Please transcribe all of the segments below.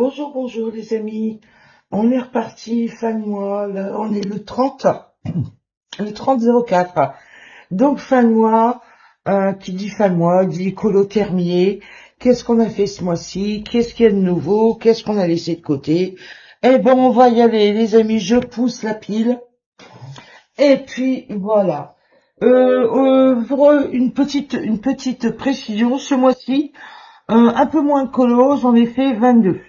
Bonjour, bonjour les amis. On est reparti fin de mois. Là, on est le 30, le 30-04. Donc fin de mois, qui dit fin de mois, dit écolo terminé. Qu'est-ce qu'on a fait ce mois-ci? Qu'est-ce qu'il y a de nouveau? Qu'est-ce qu'on a laissé de côté? Eh ben, on va y aller, les amis. Je pousse la pile. Et puis voilà. Pour une petite précision, ce mois-ci, un peu moins écolo, j'en ai fait 22.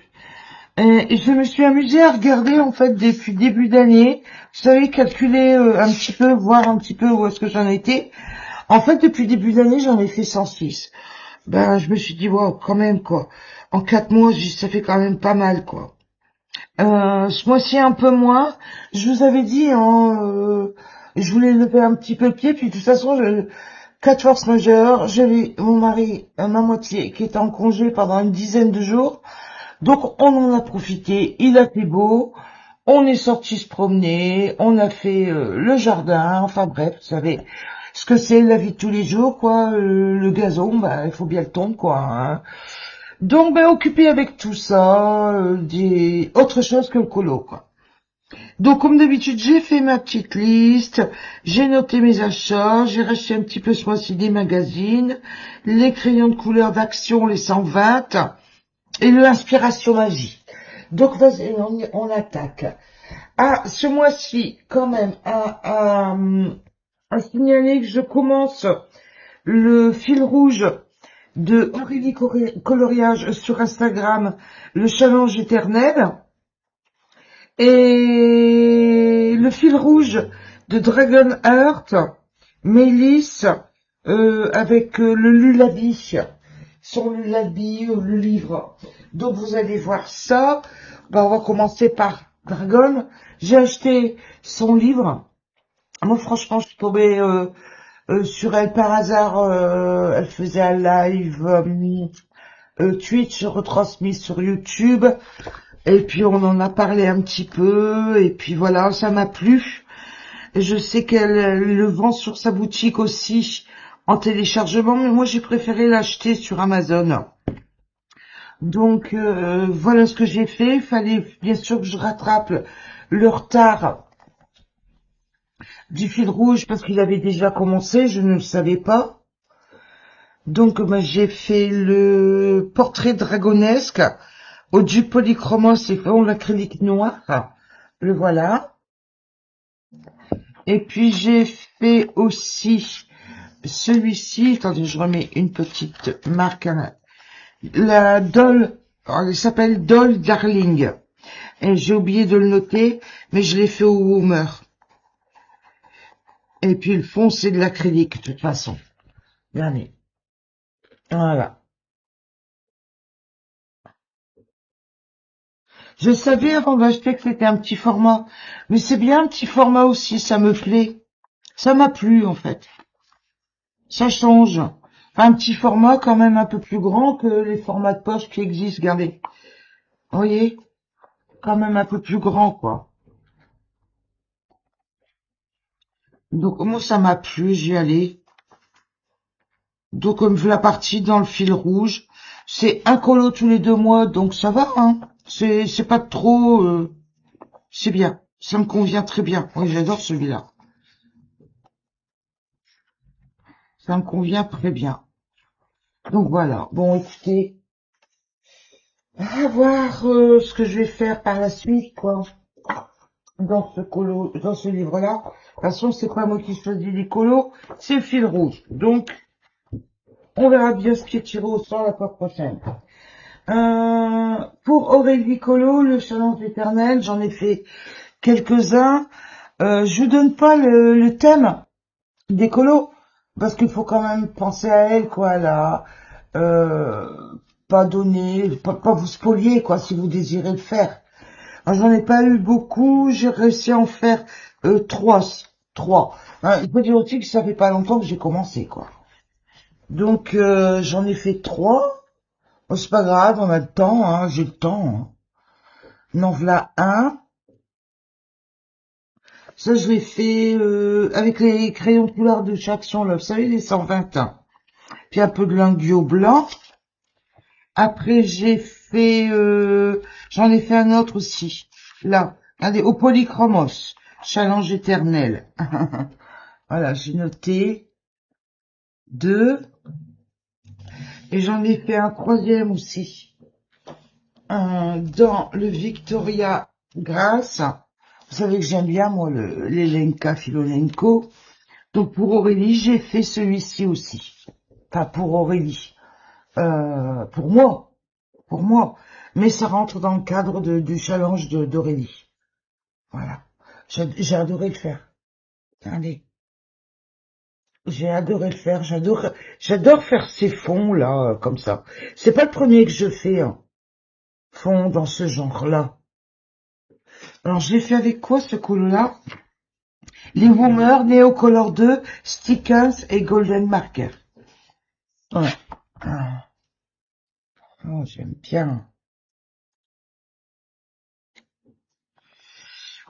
Et je me suis amusée à regarder en fait depuis début d'année, vous savez, calculer un petit peu, voir un petit peu où est-ce que j'en étais. En fait, depuis début d'année, j'en ai fait 106. Ben, je me suis dit, wow, quand même quoi. En 4 mois, ça fait quand même pas mal quoi. Ce mois-ci un peu moins. Je vous avais dit, hein, je voulais lever un petit peu le pied, puis de toute façon, cas de force majeure, j'avais mon mari, ma moitié, qui était en congé pendant une dizaine de jours. Donc on en a profité, il a fait beau, on est sorti se promener, on a fait le jardin, enfin bref, vous savez ce que c'est la vie de tous les jours, quoi. Le gazon, bah il faut bien le tondre, quoi. Hein. Donc ben occupé avec tout ça, autre chose que le colo, quoi. Donc comme d'habitude, j'ai fait ma petite liste, j'ai noté mes achats, j'ai racheté un petit peu ce mois-ci des magazines, les crayons de couleur d'Action, les 120, et l'inspiration magie. Donc vas-y, on attaque. Ah, ce mois-ci, quand même, à signaler que je commence le fil rouge de Aurélie Coloriage sur Instagram, le challenge éternel, et le fil rouge de Dragon Heart, Mélis, avec le Lullaby, son Lullaby, le livre. Donc vous allez voir ça. Ben, on va commencer par Dragon. J'ai acheté son livre. Moi franchement je suis tombée sur elle par hasard. Elle faisait un live Twitch retransmis sur YouTube. Et puis on en a parlé un petit peu. Et puis voilà, ça m'a plu. Et je sais qu'elle le vend sur sa boutique aussi en téléchargement. Mais moi j'ai préféré l'acheter sur Amazon. Donc voilà ce que j'ai fait. Il fallait bien sûr que je rattrape le retard du fil rouge parce qu'il avait déjà commencé, je ne le savais pas. Donc j'ai fait le portrait dragonesque au du polychromos, c'est vraiment l'acrylique noir. Le voilà. Et puis j'ai fait aussi celui-ci. Attendez, je remets une petite marque. La Doll, elle s'appelle Doll Darling. Et j'ai oublié de le noter, mais je l'ai fait au Woomer. Et puis le fond, c'est de l'acrylique, de toute façon. Regardez. Voilà. Je savais avant d'acheter que c'était un petit format. Mais c'est bien un petit format aussi, ça me plaît. Ça m'a plu, en fait. Ça change. Enfin, un petit format quand même un peu plus grand que les formats de poche qui existent, regardez. Vous voyez? Quand même un peu plus grand, quoi. Donc moi ça m'a plu, j'y allais. Donc comme la partie dans le fil rouge, c'est un colo tous les 2 mois, donc ça va, hein. C'est pas trop, c'est bien. Ça me convient très bien. Oui, j'adore celui-là. Ça me convient très bien. Donc voilà. Bon, écoutez, à voir ce que je vais faire par la suite, quoi. Dans ce livre-là. De toute façon, c'est pas moi qui choisis les colos, c'est le fil rouge. Donc, on verra bien ce qui est tiré au sort la fois prochaine. Pour Aurélie Colo, le challenge éternel, j'en ai fait quelques-uns. Je vous donne pas le thème des colos, parce qu'il faut quand même penser à elle, quoi, là. Pas donner, pas vous spolier, quoi, si vous désirez le faire. Alors, j'en ai pas eu beaucoup, j'ai réussi à en faire trois. Trois. Hein, il faut dire aussi que ça fait pas longtemps que j'ai commencé, quoi. Donc, j'en ai fait 3. Oh, c'est pas grave, on a le temps, hein, j'ai le temps. Hein. En voilà un. Ça, je l'ai fait avec les crayons de couleur de chaque son, là, vous savez, les 121. Puis un peu de linguio blanc. Après, j'ai fait J'en ai fait un autre aussi. Là, regardez, au polychromos. Challenge éternel. Voilà, j'ai noté 2. Et j'en ai fait un troisième aussi. Dans le Victoria Grass. Vous savez que j'aime bien, moi, l'Elenka Filolenko. Donc, pour Aurélie, j'ai fait celui-ci aussi. Pas pour Aurélie. Pour moi. Mais ça rentre dans le cadre du challenge d'Aurélie. Voilà. J'ai adoré le faire. Allez. J'ai adoré le faire. J'adore faire ces fonds, là, comme ça. C'est pas le premier que je fais, hein, fond dans ce genre-là. Alors, je l'ai fait avec quoi, ce colo-là? Les Woomer, Neo Color 2, Stickers et Golden Marker. Ouais. Ah, oh, j'aime bien.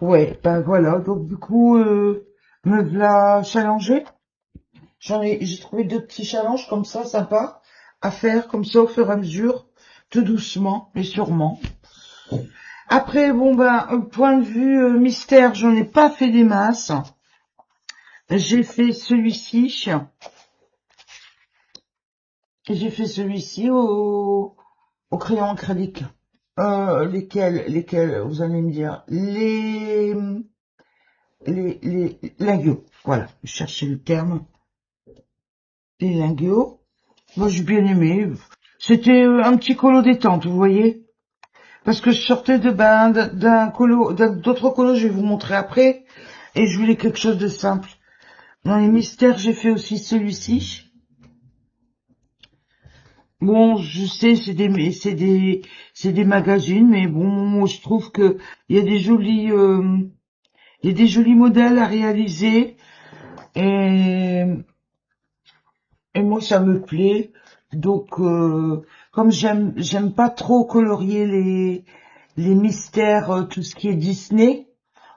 Ouais, ben voilà. Donc, du coup, me voilà challengé. J'ai trouvé 2 petits challenges comme ça, sympa, à faire comme ça au fur et à mesure, tout doucement, mais sûrement. Après, bon ben, point de vue mystère, j'en ai pas fait des masses. J'ai fait celui-ci. J'ai fait celui-ci au crayon acrylique. Lesquels, vous allez me dire. Les lingots. Voilà, je cherchais le terme. Les lingots. Moi, j'ai bien aimé. C'était un petit colo détente, vous voyez. Parce que je sortais d'autres colos, je vais vous montrer après. Et je voulais quelque chose de simple. Dans les mystères, j'ai fait aussi celui-ci. Bon, je sais, c'est des magazines, mais bon, moi, je trouve que il y a des jolis modèles à réaliser. Et, et moi, ça me plaît. Donc, comme j'aime pas trop colorier les mystères, tout ce qui est Disney,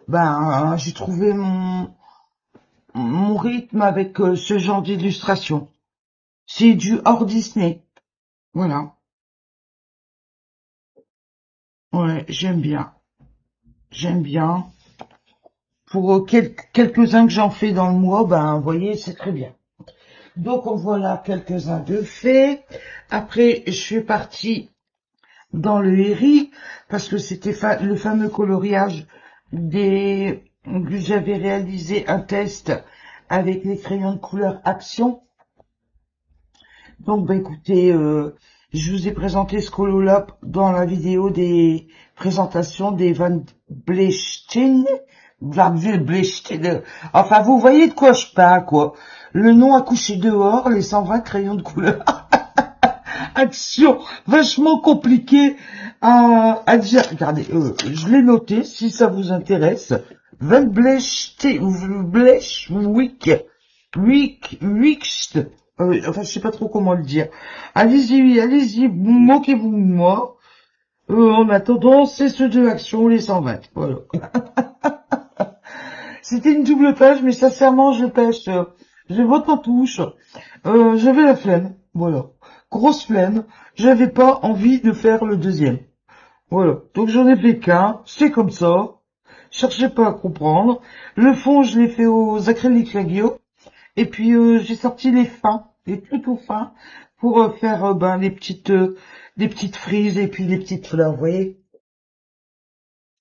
ben, j'ai trouvé mon rythme avec ce genre d'illustration. C'est du hors Disney. Voilà. Ouais, j'aime bien. J'aime bien. Pour quelques-uns que j'en fais dans le mois, ben, vous voyez, c'est très bien. Donc, en voilà quelques-uns de faits. Après, je suis partie dans le Herry, parce que c'était le fameux coloriage que j'avais réalisé un test avec les crayons de couleur Action. Donc, bah écoutez, je vous ai présenté ce colo-là dans la vidéo des présentations des Van Blechten. Enfin, vous voyez de quoi je parle, quoi. Le nom a couché dehors, les 120 crayons de couleur. Action, vachement compliqué à dire. Regardez, je l'ai noté, si ça vous intéresse. Van Blechten, Wixt. Enfin, je sais pas trop comment le dire. Allez-y, moquez-vous de moi. En attendant, c'est ceux de Action, les 120. Voilà. C'était une double page, mais sincèrement, je pêche. Je vote en touche. J'avais la flemme. Voilà. Grosse flemme. J'avais pas envie de faire le deuxième. Voilà. Donc j'en ai fait qu'un. C'est comme ça. Cherchez pas à comprendre. Le fond, je l'ai fait aux acryliques Lagio. Et puis j'ai sorti les fins, les tout fins, pour faire ben, des petites frises et puis des petites fleurs, vous voyez.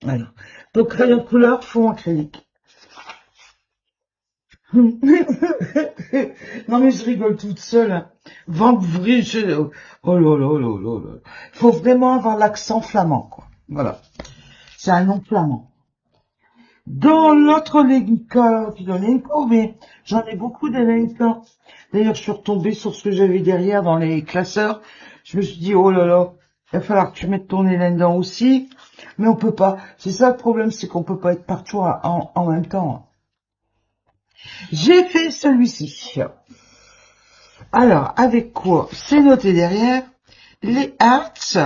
Voilà. Donc crayon de couleur, fond acrylique. Non mais je rigole toute seule. Hein. Vente vrille, oh là là là là là. Faut vraiment avoir l'accent flamand, quoi. Voilà. C'est un nom flamand. Dans l'autre Lenka, mais j'en ai beaucoup des Lenka. D'ailleurs, je suis retombée sur ce que j'avais derrière dans les classeurs. Je me suis dit, oh là là, il va falloir que tu mettes ton nez là-dedans aussi. Mais on peut pas. C'est ça le problème, c'est qu'on peut pas être partout en même temps. J'ai fait celui-ci. Alors, avec quoi? C'est noté derrière. Les hearts,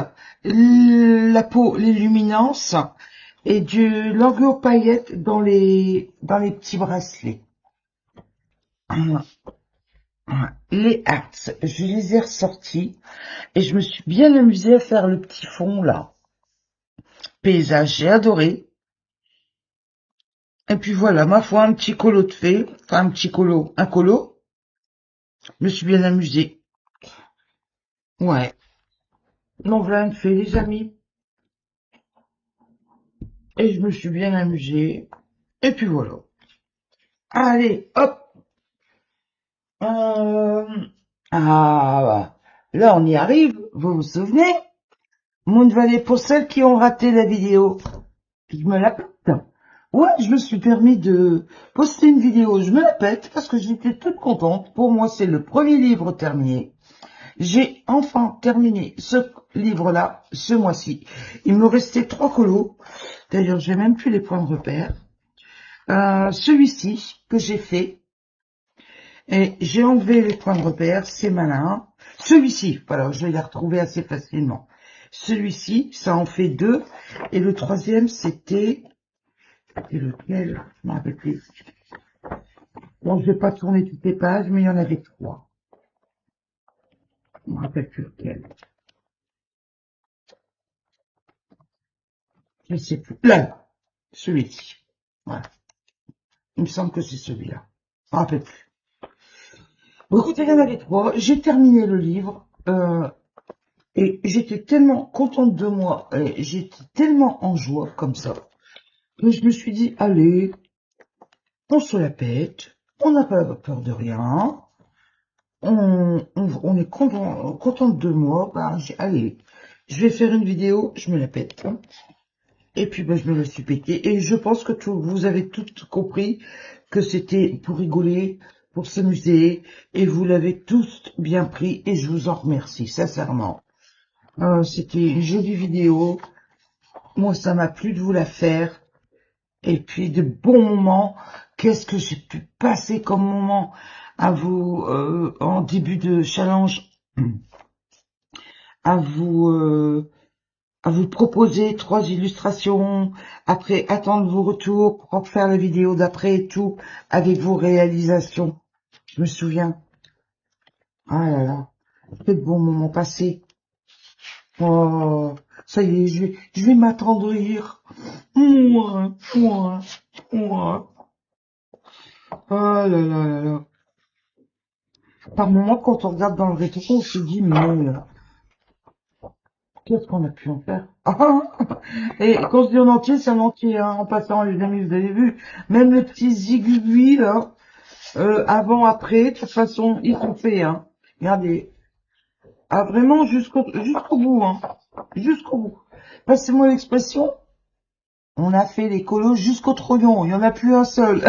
la peau, les luminances et du langueur paillettes dans les petits bracelets. Les hearts, je les ai ressortis et je me suis bien amusée à faire le petit fond là. paysage, j'ai adoré. Et puis voilà, ma foi, un petit colo de fées, enfin un colo. Je me suis bien amusée. Ouais. Donc voilà une fée, les amis. Et je me suis bien amusée. Et puis voilà. Allez, hop. Euh, Ah, là on y arrive, vous vous souvenez? Moon Valley, pour celles qui ont raté la vidéo, je me la pète. Ouais, je me suis permis de poster une vidéo, je me la pète parce que j'étais toute contente. Pour moi, c'est le premier livre terminé. J'ai enfin terminé ce livre-là, ce mois-ci. Il me restait 3 colos. D'ailleurs, j'ai même plus les points de repère. Celui-ci que j'ai fait, et j'ai enlevé les points de repère, c'est malin. Celui-ci, voilà, je vais les retrouver assez facilement. Celui-ci, ça en fait 2. Et le troisième, c'était lequel? Je m'en rappelle plus. Bon, je vais pas tourner toutes les pages, mais il y en avait 3. Je me rappelle plus lequel. Je sais plus. Là, celui-ci. Voilà. Il me semble que c'est celui-là. Je me rappelle plus. Bon, écoutez, il y en avait 3. J'ai terminé le livre. Et j'étais tellement contente de moi. Et j'étais tellement en joie comme ça. Que je me suis dit, allez, on se la pète. On n'a pas peur de rien. On est contente de moi. Bah, allez, je vais faire une vidéo. Je me la pète. Et puis, ben, je me la suis pété. Et je pense que vous avez toutes compris que c'était pour rigoler, pour s'amuser. Et vous l'avez tous bien pris. Et je vous en remercie, sincèrement. C'était une jolie vidéo. Moi, ça m'a plu de vous la faire. Et puis, de bons moments. Qu'est-ce que j'ai pu passer comme moment à vous, en début de challenge, à vous... à vous proposer 3 illustrations, après attendre vos retours pour faire la vidéo d'après et tout, avec vos réalisations. Je me souviens. Ah là là, quel bon moment passé. Oh, ça y est, je vais m'attendrir. Moi. Ah là là là là. Par moment, quand on regarde dans le rétro, on se dit, mais qu'est-ce qu'on a pu en faire? Et quand je dis en entier, c'est en entier, hein, en passant, les amis, vous avez vu, même les petits aiguilles, là, avant, après, de toute façon, ils sont faits, hein. Regardez. Ah, vraiment, jusqu'au bout, hein. Jusqu'au bout. Passez-moi l'expression, on a fait les colos jusqu'au trognon, il n'y en a plus un seul.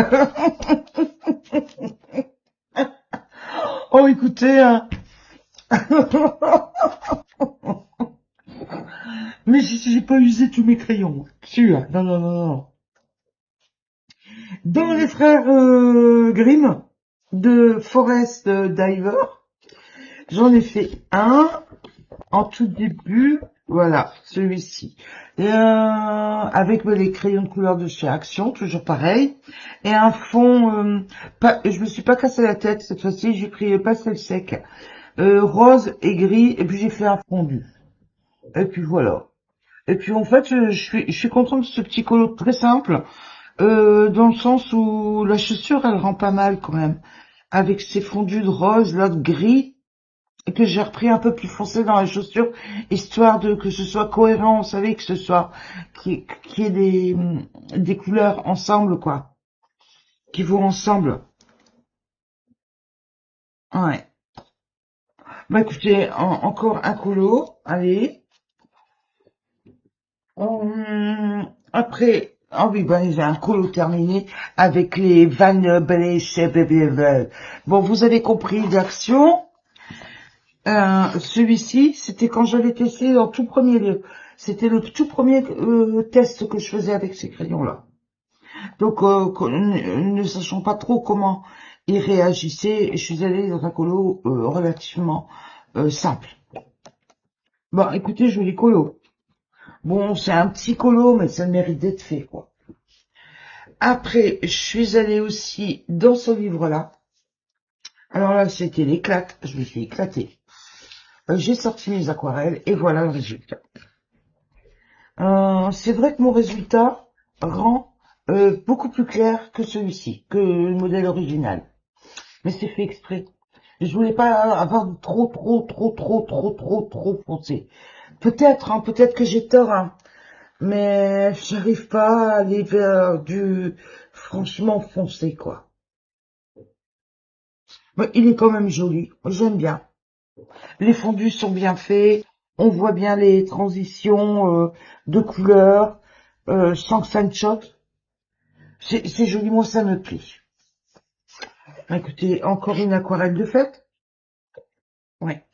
Oh, écoutez, hein. Mais j'ai pas usé tous mes crayons. Sûr. Non, non, non, non. Dans les frères Grimm, de Forest Diver, j'en ai fait un en tout début, voilà, celui-ci. Avec les crayons de couleur de chez Action, toujours pareil. Et un fond, je me suis pas cassé la tête cette fois-ci, j'ai pris le pastel sec, rose et gris, et puis j'ai fait un fondu. Et puis voilà. Et puis en fait, je suis contente de ce petit colo très simple, dans le sens où la chaussure, elle rend pas mal quand même. Avec ses fondus de rose, là, de gris, et que j'ai repris un peu plus foncé dans la chaussure, histoire de que ce soit cohérent, vous savez, que ce soit, qu'il y ait des couleurs ensemble, quoi, qui vont ensemble. Ouais. Bah écoutez, encore un colo, allez. Après, ah oui, ben, j'ai un colo terminé avec les Van Belleche. Bon, vous avez compris l'action. Celui-ci, c'était quand j'avais testé en tout premier lieu. C'était le tout premier test que je faisais avec ces crayons-là. Donc, ne sachant pas trop comment ils réagissaient, je suis allée dans un colo relativement simple. Bon, écoutez, joli colo. Bon, c'est un petit colo, mais ça mérite d'être fait, quoi. Après, je suis allée aussi dans ce livre-là. Alors là, c'était l'éclate. Je me suis éclatée. J'ai sorti mes aquarelles et voilà le résultat. C'est vrai que mon résultat rend beaucoup plus clair que celui-ci, que le modèle original. Mais c'est fait exprès. Je voulais pas avoir trop foncé. Peut-être, hein, peut-être que j'ai tort, hein, mais j'arrive pas à aller vers du franchement foncé, quoi. Mais il est quand même joli, j'aime bien. Les fondus sont bien faits, on voit bien les transitions de couleurs, sans que ça ne choque. C'est joli, moi ça me plaît. Écoutez, encore une aquarelle de fête. Ouais,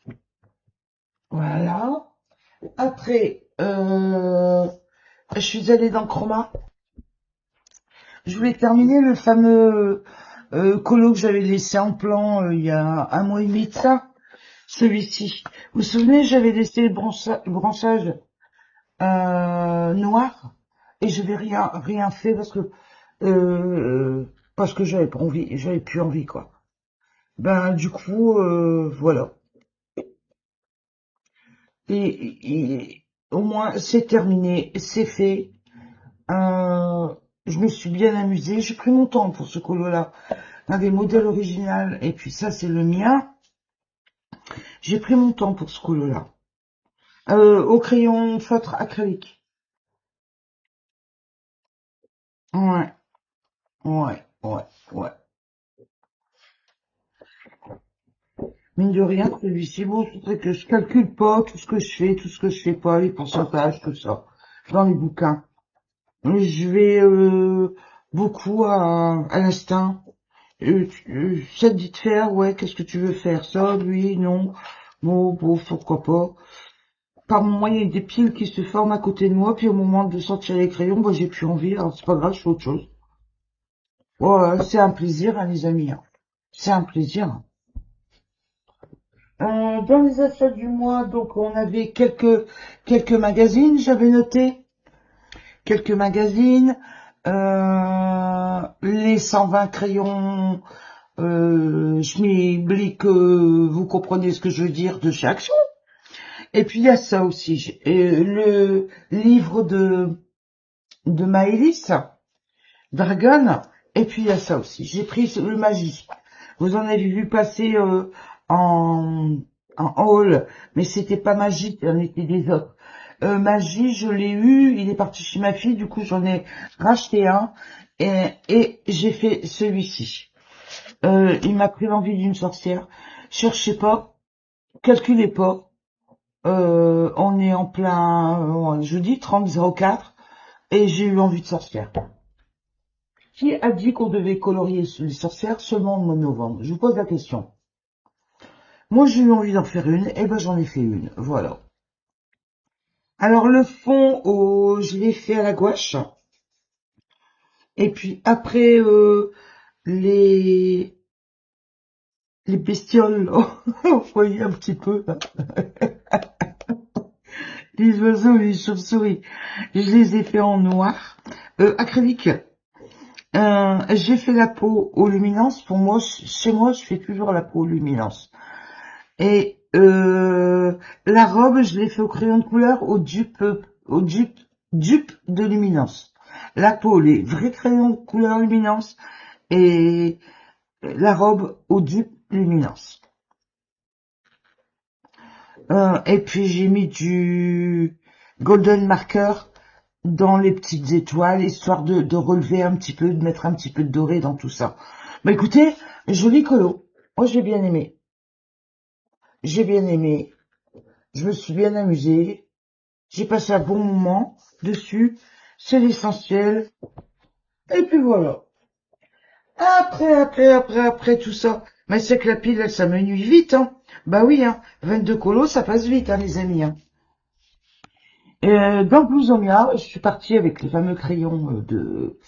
voilà. Après, je suis allée dans Chroma. Je voulais terminer le fameux colo que j'avais laissé en plan il y a un mois et demi de ça. Celui-ci. Vous vous souvenez, j'avais laissé le branchage noir et je n'avais rien fait parce que j'avais pas envie, j'avais plus envie quoi. Ben du coup voilà. Et au moins c'est terminé, c'est fait. Euh, je me suis bien amusée. J'ai pris mon temps pour ce colo-là. Un des modèles original et puis ça c'est le mien. J'ai pris mon temps pour ce colo-là. Au crayon feutre acrylique. Ouais, ouais. Mine de rien, celui-ci, bon, c'est que je calcule pas tout ce que je fais, tout ce que je fais pas, les pourcentages, tout ça, dans les bouquins. Je vais beaucoup à l'instinct. Ça te dit de faire, ouais, qu'est-ce que tu veux faire? Ça, oui, non. Bon, pourquoi pas. Par moment, il y a des piles qui se forment à côté de moi, puis au moment de sortir les crayons, bah, j'ai plus envie, alors c'est pas grave, je fais autre chose. Ouais, c'est un plaisir, hein, les amis, hein. C'est un plaisir. Dans les achats du mois, donc on avait quelques magazines, j'avais noté quelques magazines, les 120 crayons Schmilblick, vous comprenez ce que je veux dire, de chez Action. Et puis il y a ça aussi, le livre de Maëlys, Dragon, et puis il y a ça aussi. J'ai pris le Magie. Vous en avez vu passer en, en haul, mais c'était pas Magie, il y en était des autres. Magie, je l'ai eu, il est parti chez ma fille, du coup j'en ai racheté un et j'ai fait celui-ci. Il m'a pris l'envie d'une sorcière. Cherchez pas, calculez pas. On est en plein jeudi 30-04 et j'ai eu envie de sorcière. Qui a dit qu'on devait colorier les sorcières seulement au mois de novembre? Je vous pose la question. Moi, j'ai eu envie d'en faire une, et ben j'en ai fait une. Voilà. Alors le fond, je l'ai fait à la gouache. Et puis après, les les bestioles, là, vous voyez un petit peu, là, les oiseaux, les chauves-souris, je les ai fait en noir, acrylique. J'ai fait la peau aux luminances. Pour moi, chez moi, je fais toujours la peau aux luminances. Et la robe, je l'ai fait au crayon de couleur, au dupe de luminance. La peau, les vrais crayons de couleur luminance et la robe au dupe luminance. Et puis j'ai mis du golden marker dans les petites étoiles, histoire de relever un petit peu, de mettre un petit peu de doré dans tout ça. Bah écoutez, joli colo. Moi j'ai bien aimé. J'ai bien aimé. Je me suis bien amusée. J'ai passé un bon moment dessus. C'est l'essentiel. Et puis voilà. Après tout ça. Mais c'est que la pile, elle s'amenuise vite, hein. Bah oui, hein. 22 colos, ça passe vite, hein, les amis, hein. Dans Blousomia, je suis partie avec les fameux crayons de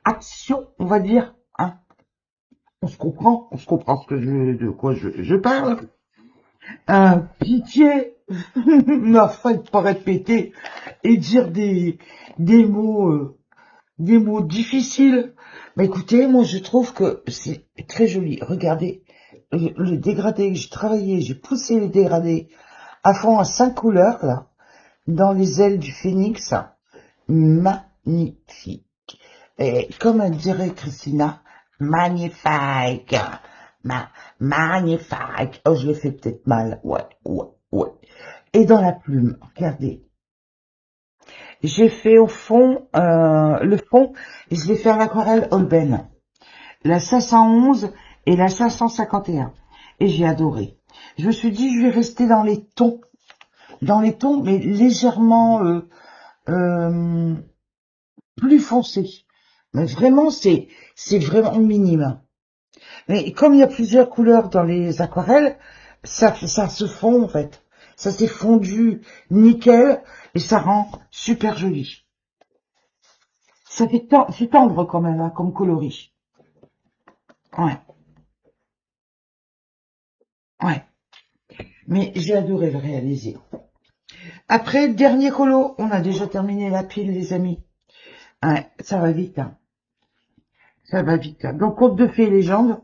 action, on va dire, hein. On se comprend de quoi je parle. Pitié, m'a failli pas répéter et dire des mots, des mots difficiles. Mais écoutez, moi je trouve que c'est très joli. Regardez, le dégradé, j'ai travaillé, j'ai poussé les dégradés à fond à 5 couleurs, là. dans les ailes du phénix. Magnifique. Et comme elle dirait Christina, magnifique. Magnifique. Oh, je l'ai fait peut-être mal. Ouais, ouais, ouais. Et dans la plume, regardez. J'ai fait au fond, le fond, je l'ai fait en aquarelle Holbein. La 511 et la 551. Et j'ai adoré. Je me suis dit, je vais rester dans les tons, mais légèrement plus foncés. Mais vraiment, c'est vraiment minime. Mais comme il y a plusieurs couleurs dans les aquarelles, ça se fond en fait. Ça s'est fondu nickel et ça rend super joli. Ça fait c'est tendre quand même, hein, comme coloris. Ouais, ouais. Mais j'ai adoré le réaliser. Après, dernier colo, on a déjà terminé la pile, les amis. Ouais, ça va vite, hein. Ça va vite, hein. Donc, conte de fées et légendes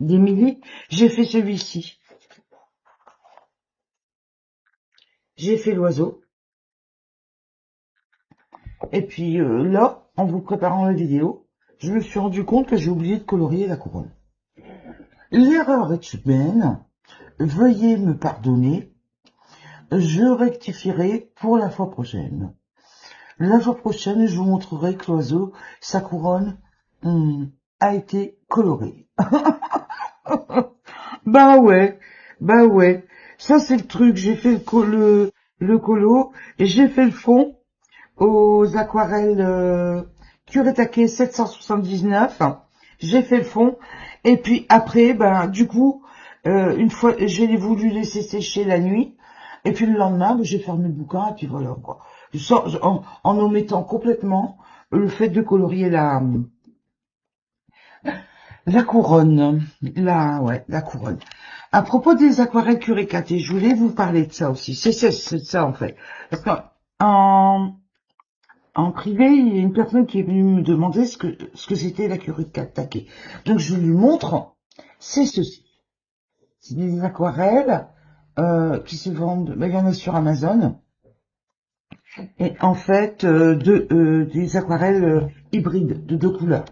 d'Émilie, j'ai fait celui-ci. J'ai fait l'oiseau. Et puis là, en vous préparant la vidéo, je me suis rendu compte que j'ai oublié de colorier la couronne. L'erreur est humaine. Veuillez me pardonner. Je rectifierai pour la fois prochaine. La fois prochaine, je vous montrerai que l'oiseau, sa couronne, a été colorée. Bah ouais, bah ouais. Ça, c'est le truc. J'ai fait le colo et j'ai fait le fond aux aquarelles Kuretake 779. J'ai fait le fond. Et puis après, ben, du coup, une fois, j'ai voulu laisser sécher la nuit. Et puis le lendemain, ben, j'ai fermé le bouquin. Et puis voilà, quoi. En omettant complètement le fait de colorier la couronne. La couronne. À propos des aquarelles Kuretake, je voulais vous parler de ça aussi. C'est ça, en fait. Parce que, en privé, il y a une personne qui est venue me demander ce que c'était la Kuretake. Donc je lui montre, c'est ceci. C'est des aquarelles qui se vendent, il y en a sur Amazon. Et en fait, des aquarelles hybrides de 2 couleurs.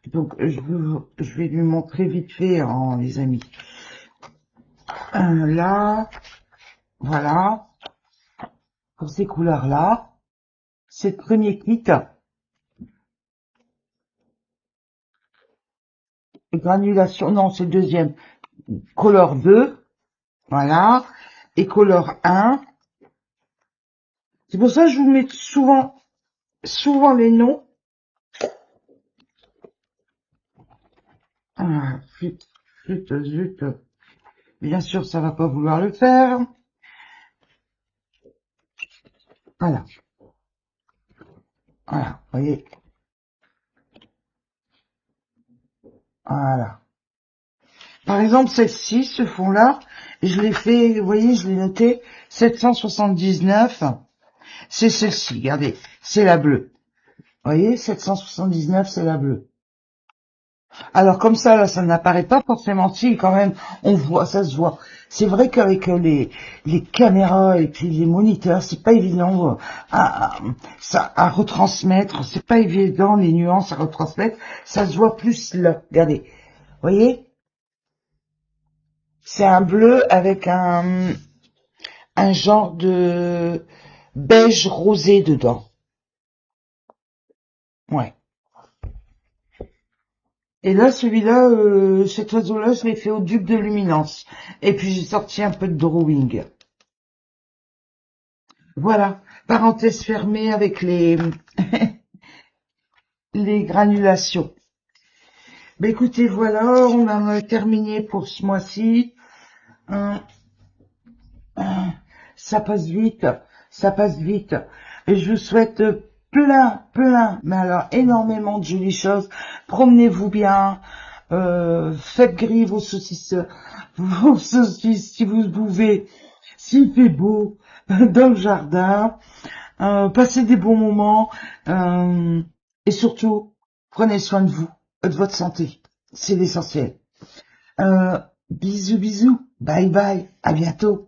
Donc je vais lui montrer vite fait, les amis. Là, voilà, pour ces couleurs-là, c'est le premier kit. Granulation, non, c'est le deuxième. Color 2, voilà. Et Color 1. C'est pour ça que je vous mets souvent les noms. Ah, zut. Bien sûr, ça va pas vouloir le faire. Voilà. Voilà, vous voyez. Voilà. Par exemple, celle-ci, ce fond-là, je l'ai fait, vous voyez, je l'ai noté 779. C'est celle-ci, regardez, c'est la bleue. Vous voyez, 779, c'est la bleue. Alors comme ça, là, ça n'apparaît pas forcément. Si, quand même, on voit, ça se voit. C'est vrai qu'avec les caméras et puis les moniteurs, c'est pas évident à retransmettre. C'est pas évident, les nuances à retransmettre. Ça se voit plus là. Regardez. Vous voyez? C'est un bleu avec un genre de beige rosé dedans. Ouais. Et là, celui-là, cet oiseau-là, je l'ai fait au duc de luminance. Et puis, j'ai sorti un peu de drawing. Voilà. Parenthèse fermée avec les granulations. Ben, écoutez, voilà, on a terminé pour ce mois-ci. Hum, Ça passe vite, ça passe vite. Et je vous souhaite plein, mais alors énormément de jolies choses. Promenez-vous bien, faites griller vos saucisses si vous pouvez, s'il fait beau, dans le jardin. Passez des bons moments et surtout, prenez soin de vous, de votre santé. C'est l'essentiel. Bisous, bye bye, à bientôt.